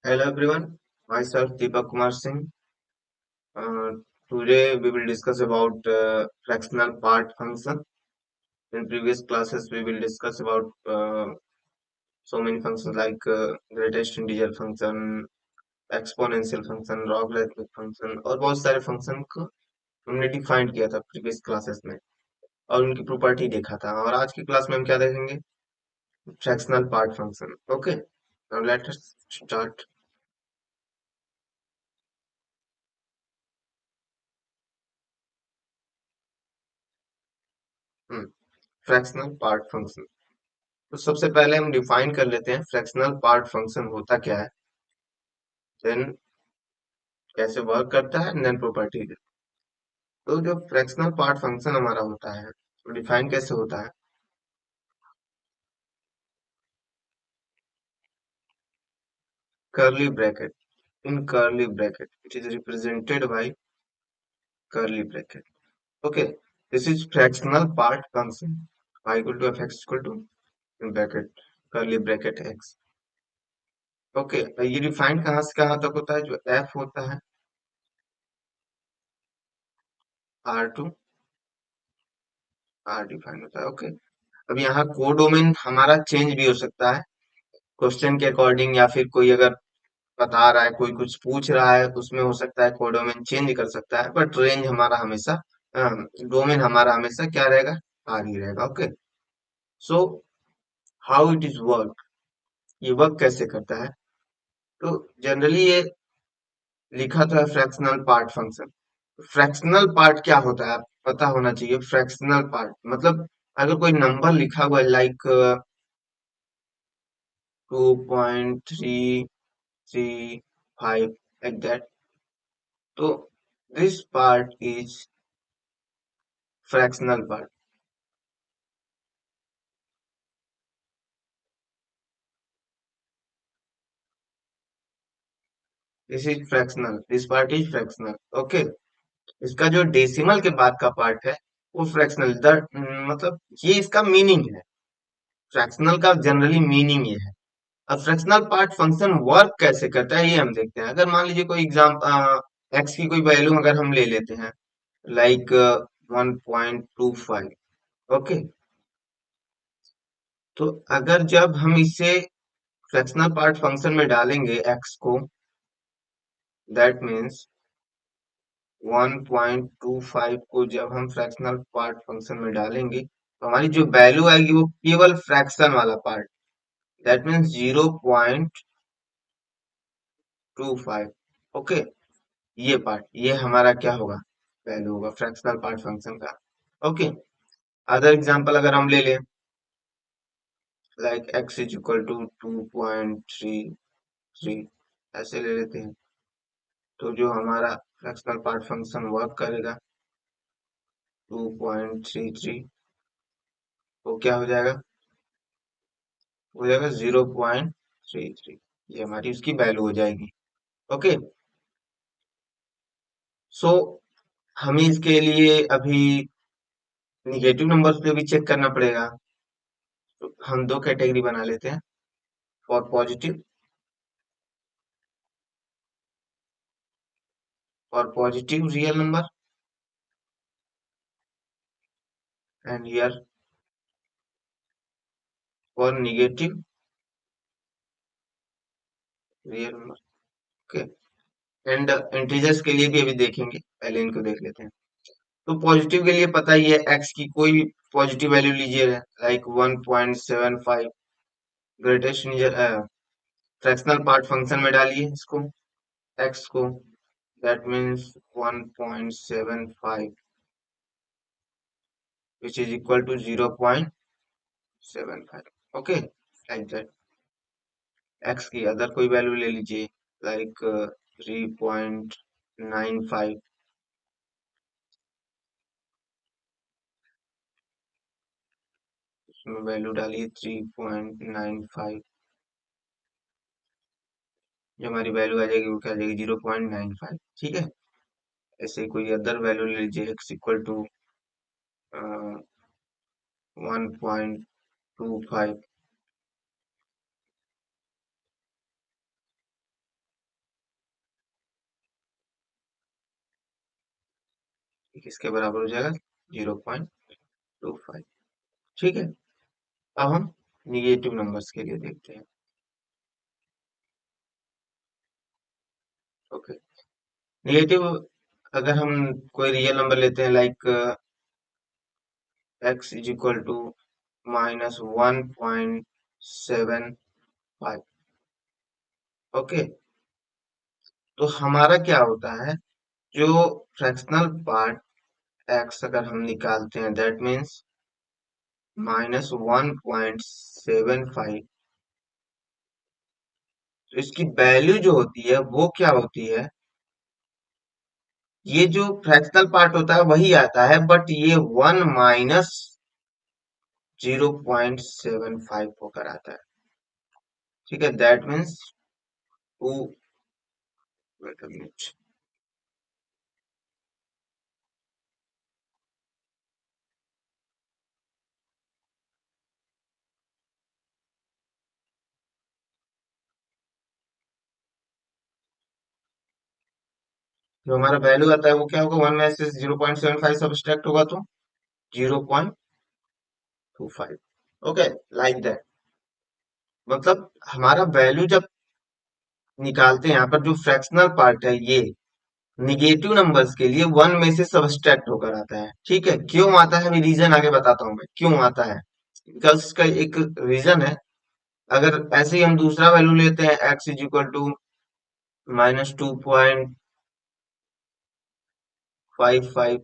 Hello everyone, myself Deepak Kumar Singh. Uh, Today we will discuss about fractional part function. In previous classes we will discuss about so many functions like greatest integer function, exponential function, logarithmic function और बहुत सारे function को हमने define किया था previous classes में और उनकी प्रॉपर्टी देखा था और आज की क्लास में हम क्या देखेंगे fractional part function. Okay, now let us start. Fractional part function. तो सबसे पहले हम डिफाइन कर लेते हैं फ्रैक्शनल पार्ट फंक्शन होता क्या है, देन कैसे वर्क करता है, देन प्रॉपर्टी. तो जो फ्रैक्शनल पार्ट फंक्शन हमारा होता है वो डिफाइन कैसे होता है. Curly bracket, in curly bracket it is represented by curly bracket. Okay, this is fractional part function y equal to F X equal to bracket curly bracket X. Okay, ये define कहाँ से कहाँ तक होता है. जो f होता है R टू R डिफाइन होता है. ओके, अब यहाँ कोडोमेन हमारा चेंज भी हो सकता है क्वेश्चन के अकॉर्डिंग, या फिर कोई अगर बता रहा है, कोई कुछ पूछ रहा है, उसमें हो सकता है कोडोमेन चेंज कर सकता है, बट रेंज हमारा हमेशा डोमेन हमारा हमेशा क्या रहेगा, आर ही रहेगा. Okay, so how it is work, ये वर्क कैसे करता है. तो जनरली ये लिखा था fractional part function. Fractional part क्या होता है, पता होना चाहिए. फ्रैक्शनल पार्ट मतलब अगर कोई नंबर लिखा हुआ है लाइक 2.335 like that, तो this part is fractional part. This is fractional, this part is fractional. Okay, इसका जो डेसिमल के बाद का पार्ट है वो फ्रैक्शनल. मतलब ये इसका मीनिंग है. फ्रैक्शनल का जनरली मीनिंग ये है. अब फ्रैक्शनल पार्ट फंक्शन वर्क कैसे करता है ये हम देखते हैं. अगर मान लीजिए कोई एग्जाम एक्स की कोई वैल्यू अगर हम ले लेते हैं लाइक 1.25. ओके, तो अगर जब हम इसे फ्रैक्शनल पार्ट फंक्शन में डालेंगे एक्स को, दैट मीन्स 1.25 को जब हम फ्रैक्शनल पार्ट फंक्शन में डालेंगे तो हमारी जो वैल्यू आएगी वो केवल फ्रैक्शन वाला पार्ट, दैट मीन्स 0.25. ओके, ये पार्ट ये हमारा क्या होगा, वैल्यू होगा फ्रैक्शनल पार्ट फंक्शन का. ओके, अदर एग्जांपल अगर हम ले लें like X is equal to 2.33 ऐसे ले लेते हैं, तो जो हमारा फ्रैक्शनल पार्ट फंक्शन वर्क करेगा 2.33, वो क्या हो जाएगा 0.33. ये हमारी उसकी वैल्यू हो जाएगी. ओके, सो हमें इसके लिए अभी निगेटिव नंबर्स पे भी चेक करना पड़ेगा. तो हम दो कैटेगरी बना लेते हैं, for positive real number and here for negative real number. Okay, and integers के लिए भी अभी देखेंगे, पहले इनको देख लेते हैं. तो पॉजिटिव के लिए पता ही है, एक्स की कोई भी पॉजिटिव वैल्यू लीजिए like 1.75, greatest fractional part function में डालिए इसको, एक्स को, that means 1.75 which is equal to 0.75. Okay, like that. X की अदर कोई वैल्यू ले लीजिए लाइक 3.95. इसमें वैल्यू डालिए 3.95, जो हमारी वैल्यू आ जाएगी वो क्या आ जाएगी 0.95. ठीक है, ऐसे ही कोई अदर वैल्यू ले लीजिए एक्स इक्वल टू 1.25. इसके बराबर हो जाएगा 0.25। ठीक है, अब हम निगेटिव नंबर्स के लिए देखते हैं। ओके, निगेटिव अगर हम कोई रियल नंबर लेते हैं like x is equal to -1.75। Okay, तो हमारा क्या होता है, जो फ्रैक्शनल पार्ट x अगर हम निकालते हैं दैट मीन्स -1.75, तो इसकी वैल्यू जो होती है वो क्या होती है, ये जो फ्रैक्शनल पार्ट होता है वही आता है, बट ये 1 माइनस 0.75 होकर आता है। ठीक है, that means two, wait a minute, जो हमारा वैल्यू आता है वो क्या होगा, 1 में से 0.75 सब्सट्रैक्ट होगा तो 0.25। Okay, like that. मतलब हमारा वैल्यू जब निकालते हैं, यहाँ पर जो फ्रैक्शनल पार्ट है ये निगेटिव नंबर्स के लिए 1 में से सब्सट्रैक्ट होकर आता है। ठीक है, क्यों आता है अभी रीजन आगे बताता हूँ मैं क्यों आता है, बिकॉज इसका एक रीजन है। अगर ऐसे ही हम दूसरा वैल्यू लेते हैं x इज इक्वल टू -2.55,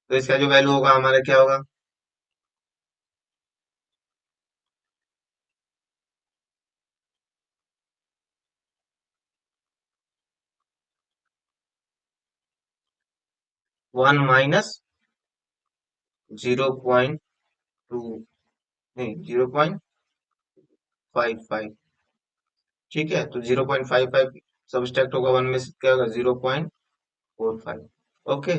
तो इसका जो वैल्यू होगा हमारा क्या होगा, 1 माइनस 0.2, नहीं 0.55। ठीक है, तो 0.55 सब्सट्रैक्ट होगा 1 में से क्या होगा, 0.45। Okay,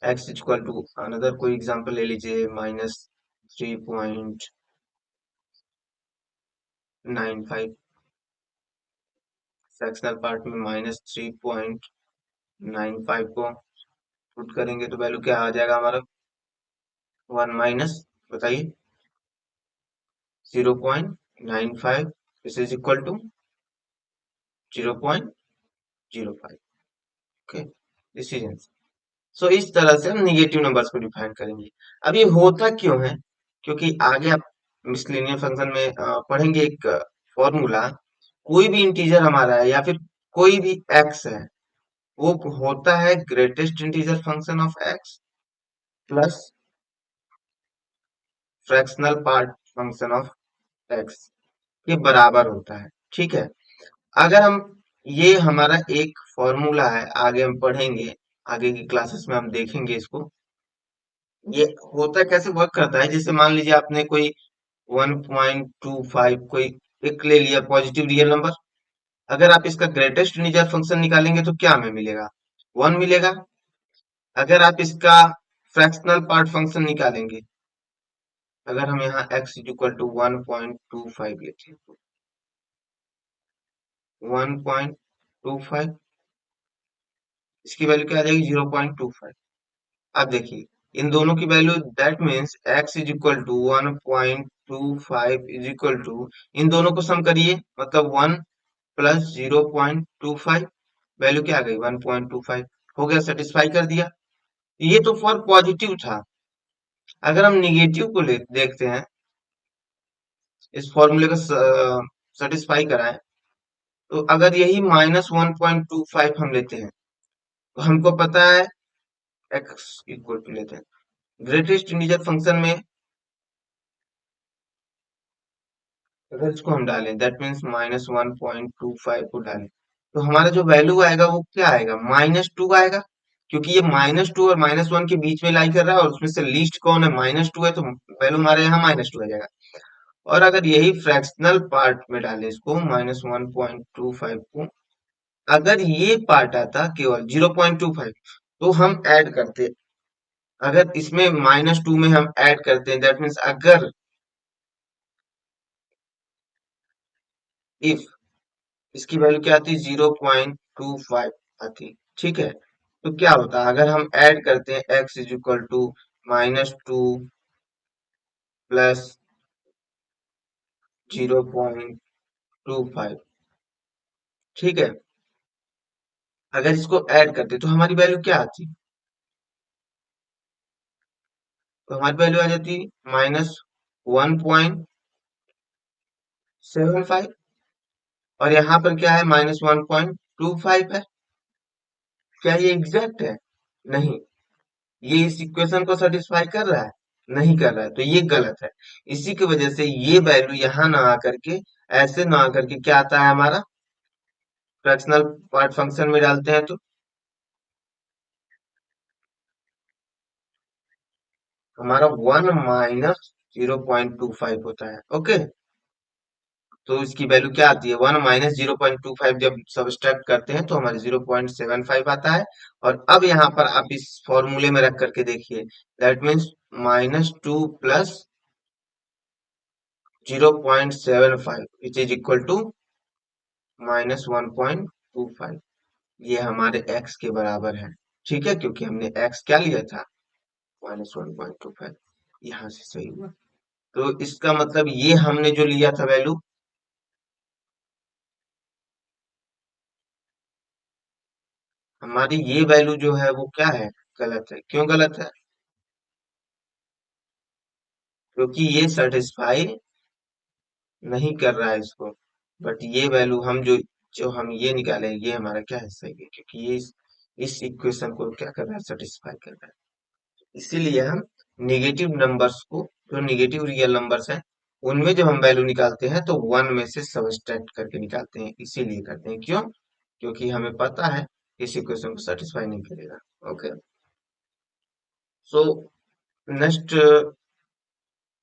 x equal to another कोई एग्जांपल ले लीजिए, -3.95। फ्रैक्शनल पार्ट में -3.95 को पुट करेंगे तो वैल्यू क्या आ जाएगा हमारा, 1 माइनस, बताइए, 0.95, this is equal to 0.05। Okay, this is answer. So इस तरह से हम निगेटिव नंबर्स को डिफाइन करेंगे। अब ये होता क्यों है, क्योंकि आगे आप मिसलिनियर फंक्शन में पढ़ेंगे एक फॉर्मूला, कोई भी इंटीजर हमारा है या फिर कोई भी एक्स है, वो होता है greatest integer function of x plus fractional part function of x के बराबर होता है। ठीक है, अगर हम, ये हमारा एक फॉर्मूला है, आगे हम पढ़ेंगे, आगे की क्लासेस में हम देखेंगे इसको, ये होता कैसे वर्क करता है। जैसे मान लीजिए आपने कोई 1.25 कोई एक ले लिया पॉजिटिव रियल नंबर, अगर आप इसका ग्रेटेस्ट इंटीजर फंक्शन निकालेंगे तो क्या हमें मिलेगा, 1 मिलेगा। अगर आप इसका फ्रैक्शनल पार्ट फंक्शन निकालेंगे, अगर हम यहाँ x इक्वल टू 1.25 लेते हैं तो 1.25, इसकी वैल्यू क्या आ जाएगी, 0.25। अब देखिए इन दोनों की value, that means x is equal to 1.25 is equal to, इन दोनों को सम करिए, मतलब 1 प्लस 0.25, वैल्यू क्या आ गई, 1.25। हो गया, सेटिस्फाई कर दिया। ये तो फॉर पॉजिटिव था। अगर हम निगेटिव को ले देखते हैं, इस फॉर्मूले का सेटिस्फाई कराएं, तो अगर यही -1.25 हम लेते हैं, तो हमको पता है x इक्वल टू लेते हैं, ग्रेटेस्ट इंटीजर फंक्शन में अगर इसको हम डालें दैट मीन्स -1.25 को डालें, तो हमारा जो वैल्यू आएगा वो क्या आएगा, -2 आएगा, क्योंकि ये -2 और -1 के बीच में लाई कर रहा है और उसमें से लीस्ट कौन है, -2 है, तो वैल्यू हमारे यहाँ -2 आ जाएगा। और अगर यही फ्रैक्शनल पार्ट में डालें इसको -1.25 को, अगर ये पार्ट आता केवल 0.25, तो हम ऐड करते, अगर इसमें -2 में हम ऐड करते हैं दैट मीन्स अगर इफ इसकी वैल्यू क्या आती, 0.25 आती। ठीक है, तो क्या होता है अगर हम ऐड करते हैं X is equal to -2 plus 0.25। ठीक है, अगर इसको ऐड करते तो हमारी वैल्यू क्या आती? तो हमारी वैल्यू आ जाती -1.75। और यहाँ पर क्या है, -1.25 है। क्या ये एग्जैक्ट है? नहीं। ये इस इक्वेशन को सेटिस्फाई कर रहा है? नहीं कर रहा है, तो ये गलत है। इसी की वजह से ये वैल्यू यहाँ ना आकर के, ऐसे ना आकर के क्या आता है हमारा, फ्रैक्शनल पार्ट फंक्शन में डालते हैं तो हमारा 1 - 0.25 होता है। ओके, तो इसकी वैल्यू क्या आती है, 1 - 0.25 जब सब्सट्रैक्ट करते हैं तो हमारे 0.75 आता है। और अब यहाँ पर आप इस फॉर्मूले में रख करके देखिए, that means -2 plus 0.75 which is equal to -1.25। ये हमारे x के बराबर है। ठीक है, क्योंकि हमने x क्या लिया था, -1.25। यहाँ से सही हुआ। तो इसका मतलब ये हमने जो लिया था वैल्यू, हमारी ये वैल्यू जो है वो क्या है, गलत है। क्यों गलत है? क्योंकि ये सेटिस्फाई नहीं कर रहा है इसको। बट ये वैल्यू हम जो जो हम ये निकाले, ये हमारा क्या है, सही है, क्योंकि ये इस इक्वेशन को क्या कर रहा है, सेटिस्फाई कर रहा है। इसीलिए हम नेगेटिव नंबर्स को, जो नेगेटिव रियल नंबर्स हैं, उनमें जब हम वैल्यू निकालते हैं तो वन में से सबट्रैक्ट करके निकालते हैं। इसीलिए करते हैं, क्यों? क्योंकि हमें पता है इस इक्वेशन को सेटिस्फाई नहीं करेगा। ओके, सो नेक्स्ट,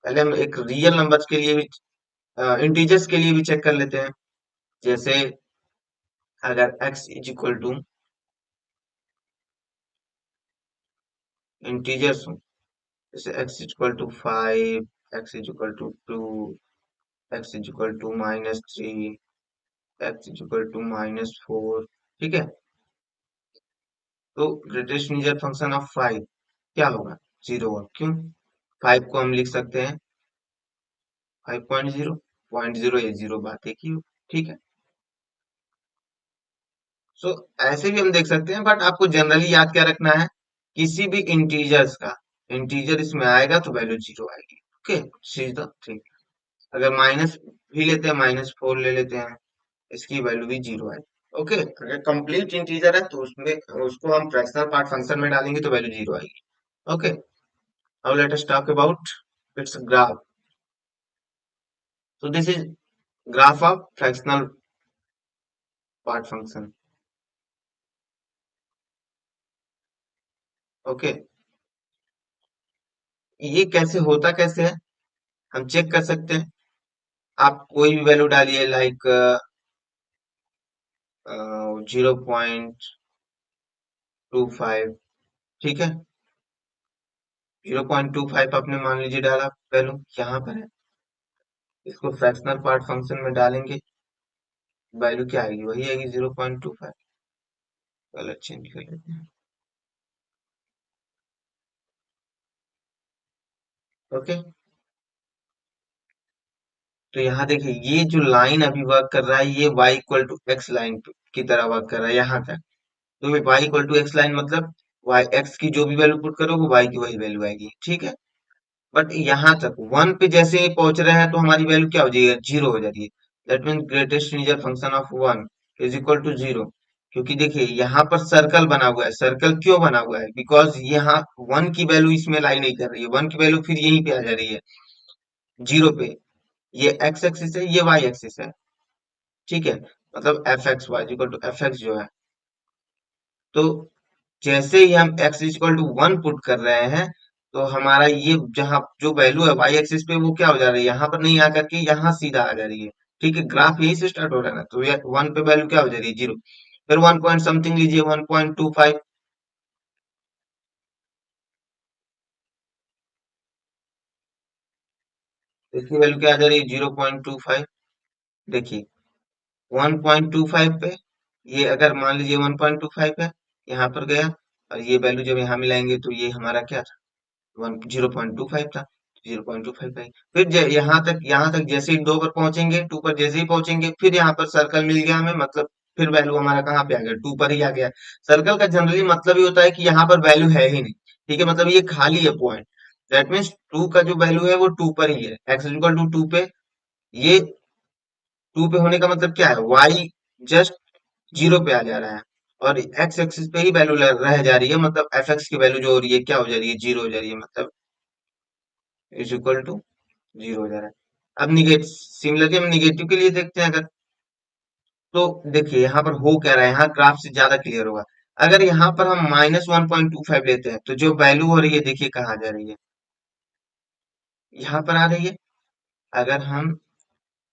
पहले हम एक रियल नंबर्स के लिए भी, इंटीजर्स के लिए भी चेक कर लेते हैं। जैसे अगर x is equal to integers हो, जैसे x is equal to 5, x is equal to 2, x is equal to -3, x is equal to -4। ठीक है, तो ग्रेटेस्ट इंटीजर फंक्शन ऑफ 5 क्या होगा, 0 होगा। क्यों? 5 को हम लिख सकते हैं 5.0, 0.0 या 0, बात एक ही हो। ठीक है, सो ऐसे भी हम देख सकते हैं, बट आपको जनरली याद क्या रखना है, किसी भी इंटीजर्स का इंटीजर इसमें आएगा तो वैल्यू 0 आएगी। ओके, सीधा ठीक। अगर माइनस भी लेते हैं, -4 ले लेते हैं, इसकी वैल्यू भी 0 आएगी। ओके, अगर कंप्लीट इंटीजर है तो उसमें उसको हम फ्रैक्शनल पार्ट फंक्शन में डालेंगे तो वैल्यू 0 आएगी। Okay, now let us talk about it's graph. So this is graph of fractional part function. Okay, ये कैसे होता, कैसे है, हम चेक कर सकते हैं। आप कोई भी वैल्यू डालिए, लाइक 0.25। ठीक है, 0.25 आपने मान लीजिए डाला, वैल्यू यहाँ पर है। इसको फ्रैक्शनल पार्ट फंक्शन में डालेंगे, वैल्यू क्या आएगी, वही आएगी 0.25। कलर चेंज कर लेते हैं। ओके, तो यहाँ देखिए, ये जो लाइन अभी वर्क कर रहा है, ये y equal to X line की तरह वर्क कर रहा है यहाँ तक। तो y equal to X line मतलब y x की जो भी वैल्यू पुट करोगे, y की वही वैल्यू आएगी। ठीक है, बट यहाँ तक 1 पे जैसे ही पहुंच रहे हैं तो हमारी वैल्यू क्या हो जाएगी, 0 हो जाती है। That mean greatest integer function of 1 is equal to 0। क्योंकि देखिए यहाँ पर सर्कल बना हुआ है। सर्कल क्यों बना हुआ है, बिकॉज यहाँ 1 की वैल्यू इसमें लाई नहीं कर रही है। 1 की वैल्यू फिर यहीं पे आ जा रही है, 0 पे। ये x एक्सिस है, ये y एक्सिस है। ठीक है, मतलब F X Y equal to F X जो है, तो जैसे ही हम x इक्वल टू 1 पुट कर रहे हैं, तो हमारा ये जहां जो वैल्यू है y एक्सिस पे, वो क्या हो जा रही है, यहाँ पर नहीं आकर के यहाँ सीधा आ जा रही है। ठीक है, ग्राफ यहीं से स्टार्ट हो रहा है ना, तो ये 1 पे वैल्यू क्या हो जा रही है, 0। फिर 1 पॉइंट समथिंग लीजिए, 1.25। इसकी वैल्यू क्या आ जा रही है, 0.25। देखिए 1.25 पे, ये अगर मान लीजिए 1.25 है, यहाँ पर गया, और ये वैल्यू जब यहाँ मिलाएंगे तो ये हमारा क्या था, 0.25 था। 0.25 है। फिर यहाँ तक जैसे ही 2 पर पहुंचेंगे, 2 पर जैसे ही पहुंचेंगे, फिर यहाँ पर सर्कल मिल गया हमें, मतलब फिर वैल्यू हमारा कहाँ पे आ गया, 2 पर ही आ गया। सर्कल का जनरली मतलब ये होता है कि यहाँ पर वैल्यू है ही नहीं। ठीक है, मतलब ये खाली है पॉइंट। दैट मीन्स 2 का जो वैल्यू है वो 2 पर ही है, एक्स इक्वल टू 2 पे। ये 2 पे होने का मतलब क्या है, वाई जस्ट 0 पे आ जा रहा है, और एक्स एक्सिस पे ही वैल्यू रह जा रही है, मतलब एफ एक्स की वैल्यू जो हो रही है क्या हो जा रही है, 0 हो जा रही है, मतलब इज इक्वल टू 0 हो जा रहा है। अब निगेटिव, सिमिलरली हम निगेटिव के लिए देखते हैं अगर, तो देखिए यहाँ पर हो क्या रहा है, यहाँ ग्राफ से ज्यादा क्लियर होगा। अगर यहाँ पर हम -1.25 लेते हैं तो जो वैल्यू हो रही है देखिए कहाँ जा रही है, यहाँ पर आ रही है। अगर हम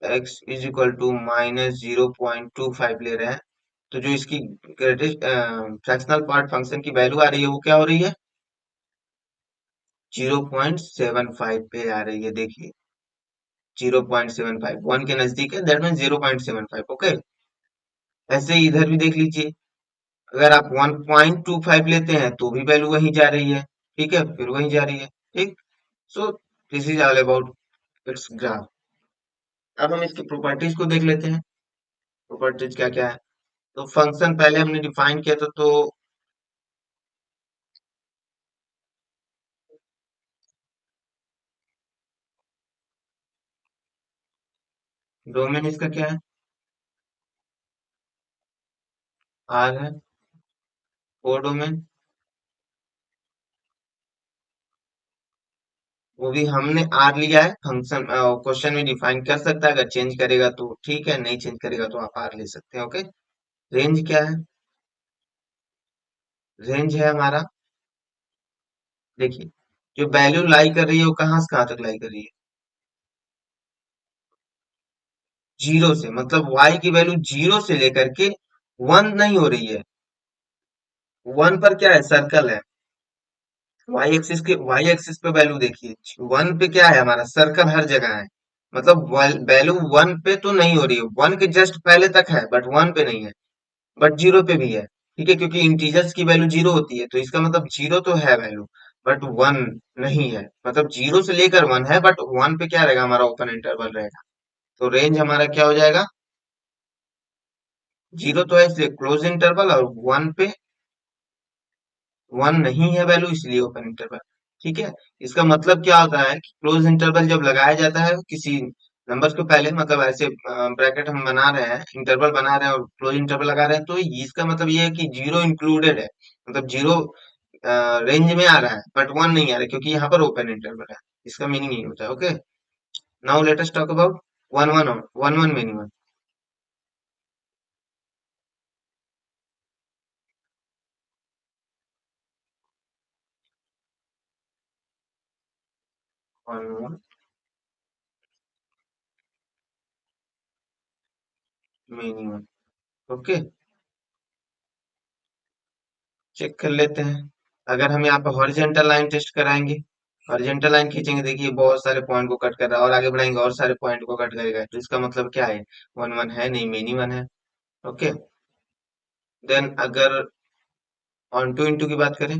x इज इक्वल टू -0.25 ले रहे हैं, तो जो इसकी ग्रेटेस्ट फ्रैक्शनल पार्ट फंक्शन की वैल्यू आ रही है वो क्या हो रही है, 0.75 पे आ रही है, देखिए 0.75 1 के नजदीक है, दैट मीन 0.75। ओके, ऐसे ही इधर भी देख लीजिए, अगर आप 1.25 लेते हैं तो भी वैल्यू वहीं जा रही है, ठीक है, फिर वहीं जा रही है, ठीक। सो this is all about it's graph. अब हम इसकी प्रॉपर्टीज को देख लेते हैं, प्रॉपर्टीज क्या क्या है। तो फंक्शन पहले हमने डिफाइन किया था, तो डोमेन इसका क्या है, आर है, कोडोमेन, वो भी हमने आर लिया है, फंक्शन क्वेश्चन में डिफाइन कर सकता है, अगर चेंज करेगा तो ठीक है, नहीं चेंज करेगा तो आप आर ले सकते हैं। ओके, रेंज क्या है, रेंज है हमारा, देखिए जो वैल्यू लाई कर रही है वो कहाँ से कहाँ तक लाई कर रही है, 0 से, मतलब y की वैल्यू 0 से लेकर के 1 नहीं हो रही है। 1 पर क्या है, सर्कल है, y एक्सिस पे वैल्यू देखिए, 1 पे क्या है हमारा, सर्कल हर जगह है, मतलब वैल्यू 1 पे तो नहीं हो रही है, 1 के जस्ट पहले तक है बट 1 पे नहीं है, बट 0 पे भी है। ठीक है, क्योंकि इंटीजर्स की वैल्यू 0 होती है, तो इसका मतलब 0 तो है वैल्यू, बट 1 नहीं है, मतलब 0 से लेकर 1 है, बट 1 पे क्या रहेगा हमारा, ओपन इंटरवल रहेगा। तो रेंज हमारा क्या हो जाएगा, 0 तो है इसलिए क्लोज इंटरवल, और 1 पे 1 नहीं है वैल्यू इसलिए ओपन इंटरवल। ठीक है, इसका मतलब क्या होता है कि क्लोज इंटरवल जब लगाया जाता है किसी नंबर के पहले, मतलब ऐसे ब्रैकेट हम बना रहे हैं, इंटरवल बना रहे हैं और क्लोज इंटरवल लगा रहे हैं, तो इसका मतलब ये है कि 0 इंक्लूडेड है, मतलब 0 रेंज में आ रहा है बट 1 नहीं आ रहा है, क्योंकि यहाँ पर ओपन इंटरवल है। इसका मीनिंग ये होता है। Okay, now let us talk about one one one one minimum. One one minimum. Okay, check कर लेते हैं। अगर हम यहाँ पे हॉरिजेंटल लाइन टेस्ट कराएंगे, हॉरिजेंटल लाइन खींचेंगे, देखिए बहुत सारे पॉइंट को कट कर रहा है, और आगे बढ़ाएंगे और सारे पॉइंट को कट करेगा, तो इसका मतलब क्या है, वन वन है नहीं, मेनी वन है। ओके, देन अगर ऑन टू इंटू की बात करें,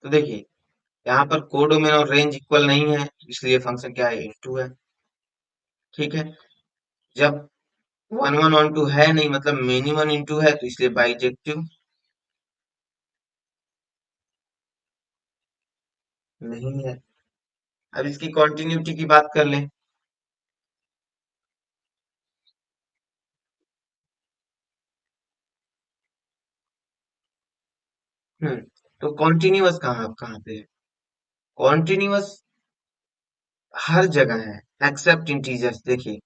तो देखिए यहाँ पर कोडोमेन और रेंज इक्वल नहीं है, इसलिए फंक्शन क्या है, इंटू है। ठीक है, जब वन वन ऑन टू है नहीं, मतलब मेनी वन इंटू है, तो इसलिए बाइजेक्टिव नहीं है। अब इसकी कॉन्टिन्यूटी की बात कर लें, हम्म, तो कॉन्टिन्यूअस कहाँ कहाँ पे है, कॉन्टिन्यूअस हर जगह है एक्सेप्ट इंटीजर्स। देखिए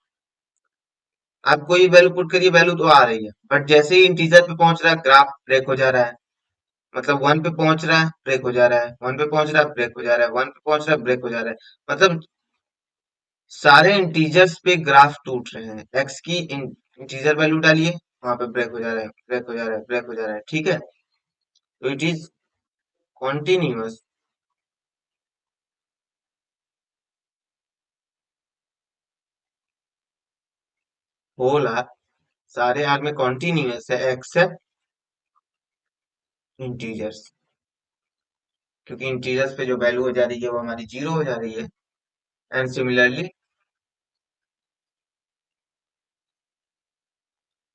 आप कोई वैल्यू पुट करिए, वैल्यू तो आ रही है, बट जैसे ही इंटीजर पे पहुंच रहा है ग्राफ ब्रेक हो जा रहा है, मतलब 1 पे पहुंच रहा है ब्रेक हो जा रहा है, 1 पे पहुंच रहा है ब्रेक हो जा रहा है, 1 पे पहुंच रहा है ब्रेक हो जा रहा है, मतलब सारे इंटीजर्स पे ग्राफ टूट रहे हैं। एक्स की इंटीजर वैल्यू डालिए, वहां पे ब्रेक हो जा रहा है, ब्रेक हो जा रहा है, ब्रेक हो जा रहा है। ठीक है, तो it is continuous whole R सारे आर में कॉन्टिन्यूअस है एक्सेप्ट इंटीजर्स, क्योंकि इंटीजर्स पे जो वैल्यू हो जा रही है वो हमारी जीरो हो जा रही है। एंड सिमिलरली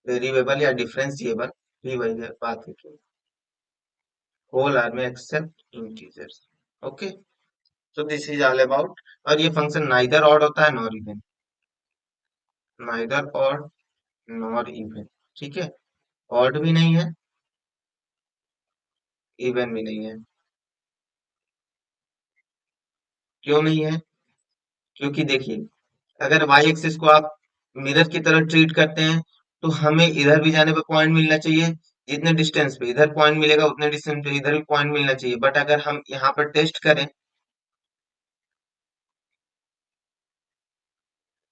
वेरिएबल या डिफरेंशिएबल भी वही है बात है, होल आर में except integers. Okay, so this is all about. और ये फंक्शन नाइदर ऑड होता है nor even, neither odd nor even, ठीक है। ऑड भी नहीं है, इवन भी नहीं है। क्यों नहीं है? क्योंकि देखिए, अगर वाई एक्सिस को आप मिरर की तरह ट्रीट करते हैं तो हमें इधर भी जाने पे पॉइंट मिलना चाहिए, जितने डिस्टेंस पे इधर पॉइंट मिलेगा उतने डिस्टेंस पे इधर भी पॉइंट मिलना चाहिए। बट अगर हम यहाँ पर टेस्ट करें,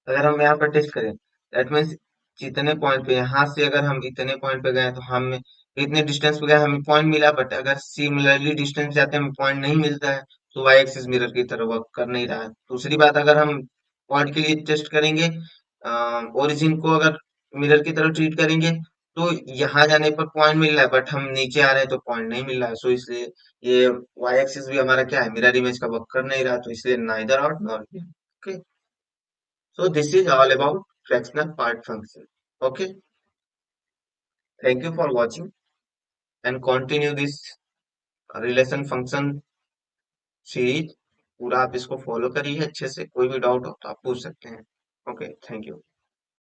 अगर हम यहाँ पर टेस्ट करें, दैट मीन्स जितने पॉइंट पे यहाँ से अगर हम इतने पॉइंट पे गए तो हमें इतने डिस्टेंस पे गए हमें पॉइंट मिला, बट अगर सिमिलरली डिस्टेंस जाते हैं हमें पॉइंट नहीं मिलता है, तो वाई एक्सिस मिरर की तरह वर्क कर नहीं रहा है। दूसरी बात, अगर हम पॉइंट के लिए टेस्ट करेंगे, ओरिजिन को अगर मिरर की तरह ट्रीट करेंगे तो यहाँ जाने पर पॉइंट मिल रहा है, बट हम नीचे आ रहे हैं तो पॉइंट नहीं मिल रहा है। सो इसलिए ये वाई एक्सिस भी हमारा क्या है, मिरर इमेज का वर्क कर नहीं रहा, तो इसलिए neither out nor in. Okay, so this is all about fractional part function. Okay, thank you for watching and continue this relation function series. पूरा आप इसको फॉलो करिए अच्छे से, कोई भी डाउट हो तो आप पूछ सकते हैं। Okay, thank you.